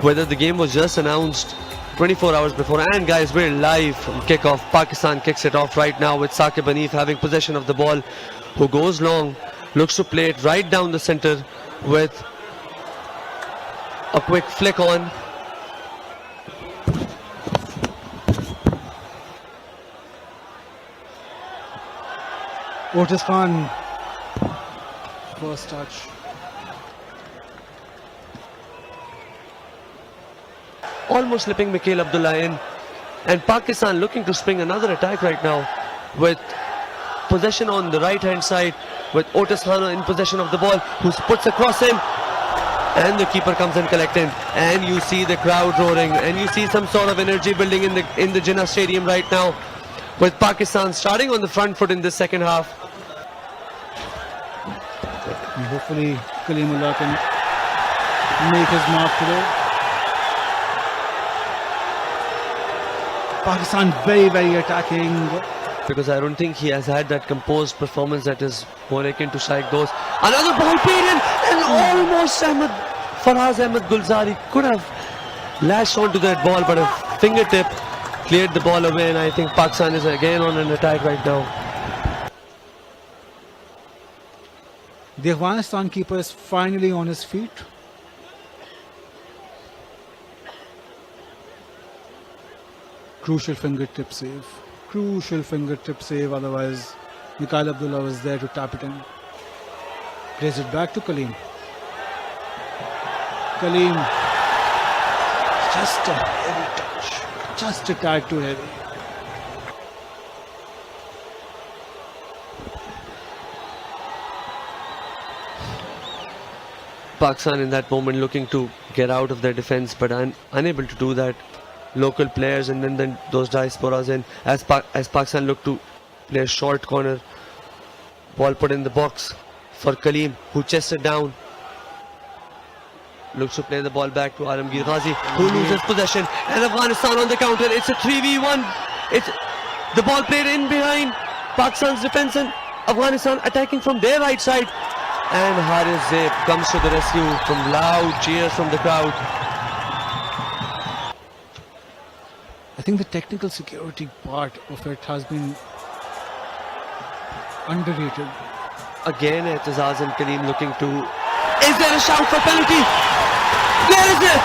whether the game was just announced 24 hours before. And guys, we're live from kickoff. Pakistan kicks it off right now with Saqib Hanif having possession of the ball, who goes long, looks to play it right down the center with a quick flick on. Otis Khan, first touch. Almost slipping Mikhail Abdullah in, and Pakistan looking to spring another attack right now with possession on the right hand side with Otis Khan in possession of the ball, who puts across him, and the keeper comes and collecting, and you see the crowd roaring, and you see some sort of energy building in the Jinnah Stadium right now, with Pakistan starting on the front foot in the second half. And hopefully Kalimullah can make his mark today. Pakistan very attacking. Because I don't think he has had that composed performance that is more akin to Shaikh Dost. Another ball played in, and almost Faraz Ahmed Gulzari could have lashed onto that ball, but a fingertip cleared the ball away, and I think Pakistan is again on an attack right now. The Afghanistan keeper is finally on his feet. Crucial fingertip save. Crucial fingertip save, otherwise Mikhail Abdullah was there to tap it in. Plays it back to Kaleem. Kaleem, just a heavy touch. Just a tad too heavy. Pakistan in that moment looking to get out of their defense, but unable to do that. Local players and then those diasporas in as Pakistan look to play a short corner. Ball put in the box for Kaleem, who chests it down. Looks to play the ball back to Alamgir Ghazi, who loses possession, and Afghanistan on the counter. It's a 3v1. It's the ball played in behind Pakistan's defense, and Afghanistan attacking from their right side. And Haris Zaid comes to the rescue from loud cheers from the crowd. I think the technical security part of it has been underrated. Again, Etizaz and Kaleem looking to... Is there a shout for penalty? There is it!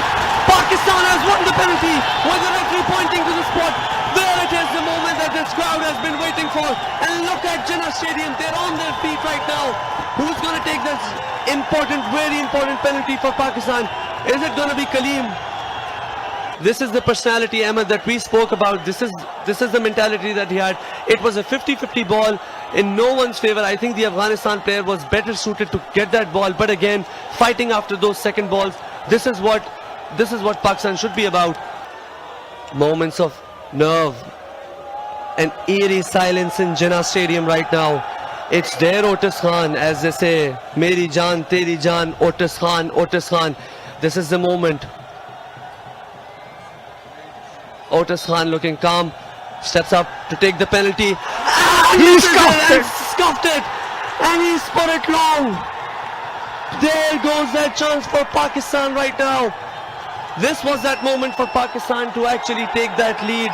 Pakistan has won the penalty with the referee pointing to the spot. There it is, the moment that this crowd has been waiting for. And look at Jinnah Stadium, they're on their feet right now. Who's going to take this important, very important penalty for Pakistan? Is it going to be Kaleem? This is the personality, Ahmed, that we spoke about. This is the mentality that he had. It was a 50-50 ball in no one's favor. I think the Afghanistan player was better suited to get that ball. But again, fighting after those second balls, this is what Pakistan should be about. Moments of nerve and eerie silence in Jinnah Stadium right now. It's there, Otis Khan, as they say, Meri Jaan, Teri Jaan, Otis Khan, Otis Khan. This is the moment. Otis Khan looking calm, steps up to take the penalty. He scuffed it, and he's put it long. There goes that chance for Pakistan right now. This was that moment for Pakistan to actually take that lead.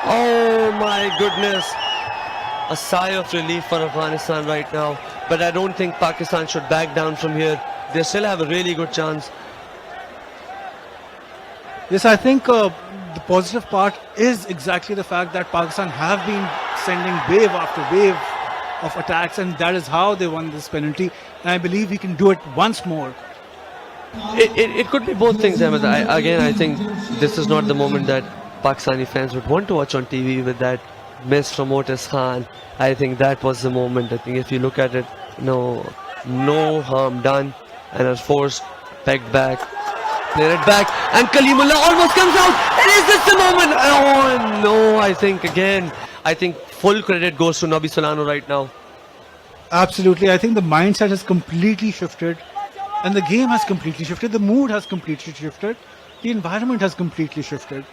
Oh my goodness. A sigh of relief for Afghanistan right now. But I don't think Pakistan should back down from here. They still have a really good chance. Yes, I think the positive part is exactly the fact that Pakistan have been sending wave after wave of attacks, and that is how they won this penalty. And I believe we can do it once more. It could be both things, Ahmed. I think this is not the moment that Pakistani fans would want to watch on TV with that miss from Otis Khan. I think that was the moment. I think if you look at it, no harm done, and as forced, pegged back, played it back, and Kalimullah almost comes out. And is this the moment? Oh no! I think full credit goes to Nabi Solano right now. Absolutely, I think the mindset has completely shifted, and the game has completely shifted. The mood has completely shifted. The environment has completely shifted.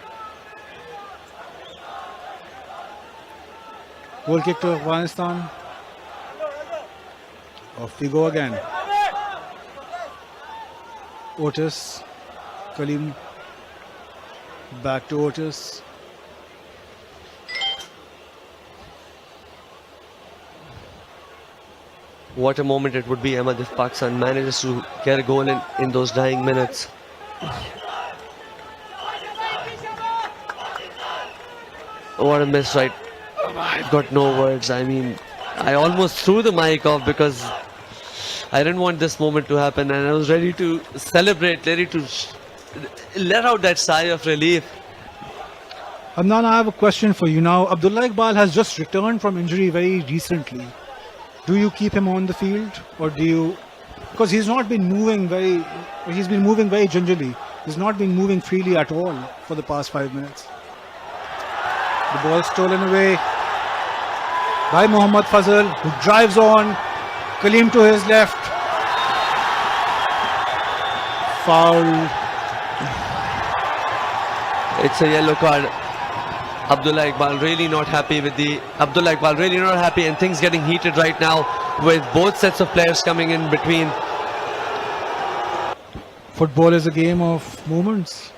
Goal kick to Afghanistan. Off we go again. Otis. Kaleem back to Otis. What a moment it would be, Ahmed, if Pakistan manages to get a goal in those dying minutes. What a miss, right? I've got no words. I mean, I almost threw the mic off because I didn't want this moment to happen, and I was ready to celebrate, ready to let out that sigh of relief. Adnan, I have a question for you now. Abdullah Iqbal has just returned from injury very recently. Do you keep him on the field, or do you? Because he's not been moving very. He's been moving very gingerly. He's not been moving freely at all for the past 5 minutes. The ball stolen away by Mohammad Fazal, who drives on. Kaleem to his left. Foul. It's a yellow card. Abdullah Iqbal really not happy and things getting heated right now with both sets of players coming in between. Football is a game of moments.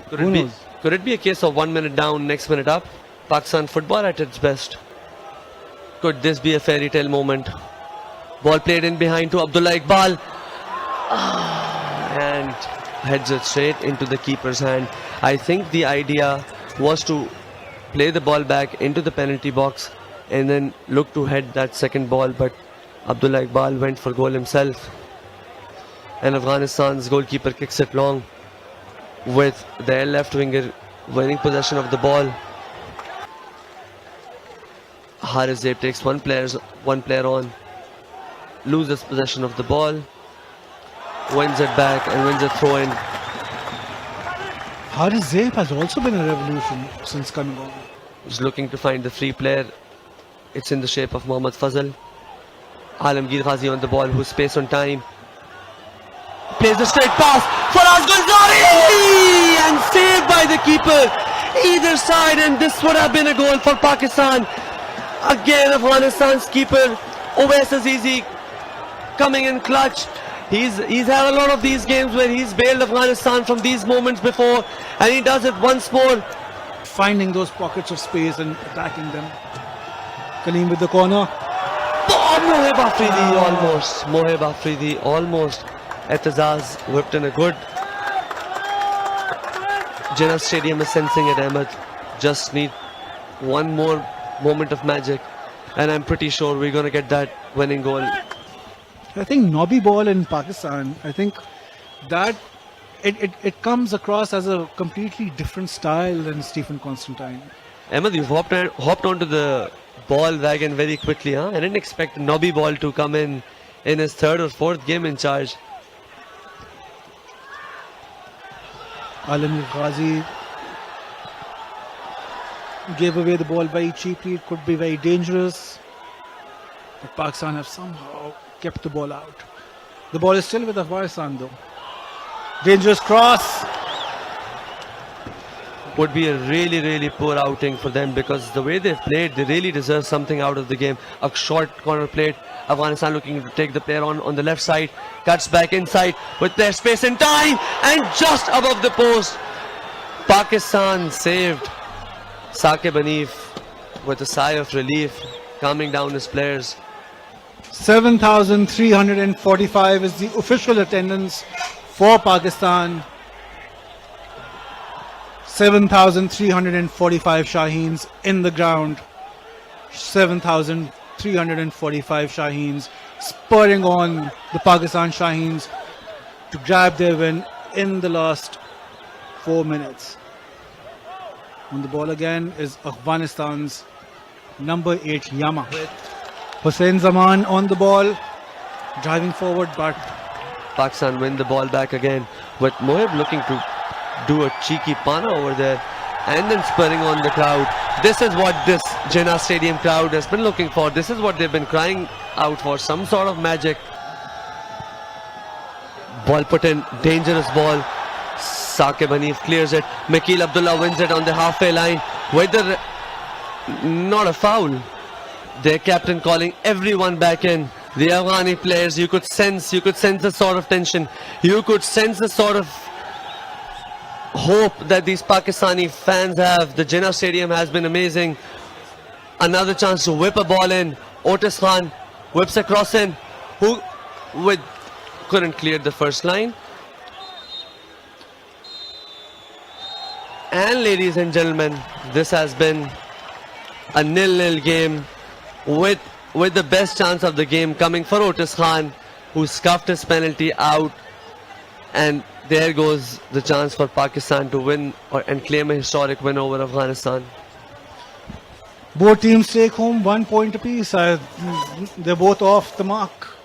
Could it be a case of 1 minute down, next minute up? Pakistan football at its best. Could this be a fairy tale moment? Ball played in behind to Abdullah Iqbal. And heads it straight into the keeper's hand. I think the idea was to play the ball back into the penalty box and then look to head that second ball, but Abdullah Iqbal went for goal himself. And Afghanistan's goalkeeper kicks it long with their left winger winning possession of the ball. Haris Zaib takes one player on, loses possession of the ball, wins it back and wins a throw-in. Haris Zaib has also been a revolution since coming on. He's looking to find the free player. It's in the shape of Mohammad Fazal. Alamgir Ghazi on the ball, who's space on time. Plays a straight pass for Asghar and saved by the keeper. Either side, and this would have been a goal for Pakistan. Again, Afghanistan's keeper Owais Azizi coming in clutch. He's had a lot of these games where he's bailed Afghanistan from these moments before, and he does it once more. Finding those pockets of space and attacking them. Kaleem with the corner. Oh, Mohib Afridi almost. Mohib Afridi almost. Etazaz whipped in a good. Jinnah Stadium is sensing it, Ahmed. Just need one more moment of magic, and I'm pretty sure we're going to get that winning goal. I think Nobby ball in Pakistan, I think that it comes across as a completely different style than Stephen Constantine. Ahmed, you've hopped onto the ball wagon very quickly, huh? I didn't expect Nobby ball to come in his third or fourth game in charge. Alamgir Ghazi gave away the ball very cheaply. It could be very dangerous, but Pakistan have somehow kept the ball out. The ball is still with Afghanistan though. Dangerous cross. Would be a really, really poor outing for them, because the way they've played, they really deserve something out of the game. A short corner plate. Afghanistan looking to take the player on the left side. Cuts back inside with their space and time, and just above the post. Pakistan saved. Saqib Hanif with a sigh of relief, calming down his players. 7,345 is the official attendance for Pakistan. 7,345 Shaheens in the ground. 7,345 Shaheens spurring on the Pakistan Shaheens to grab their win in the last 4 minutes. On the ball again is Afghanistan's number 8 Yama. Hussain Zaman on the ball, driving forward, but Pakistan win the ball back again with Mohib looking to do a cheeky pana over there and then spurring on the crowd. This is what this Jinnah Stadium crowd has been looking for. This is what they've been crying out for, some sort of magic. Ball put in, dangerous ball. Saqib Hanif clears it. Makil Abdullah wins it on the halfway line with the not a foul. Their captain calling everyone back in. The Afghani players, you could sense a sort of tension. You could sense a sort of hope that these Pakistani fans have. The Jinnah Stadium has been amazing. Another chance to whip a ball in. Otis Khan whips across in, who couldn't clear the first line. And ladies and gentlemen, this has been a 0-0 game with the best chance of the game coming for Otis Khan, who scuffed his penalty out. And there goes the chance for Pakistan to win and claim a historic win over Afghanistan. Both teams take home 1 point apiece. They're both off the mark.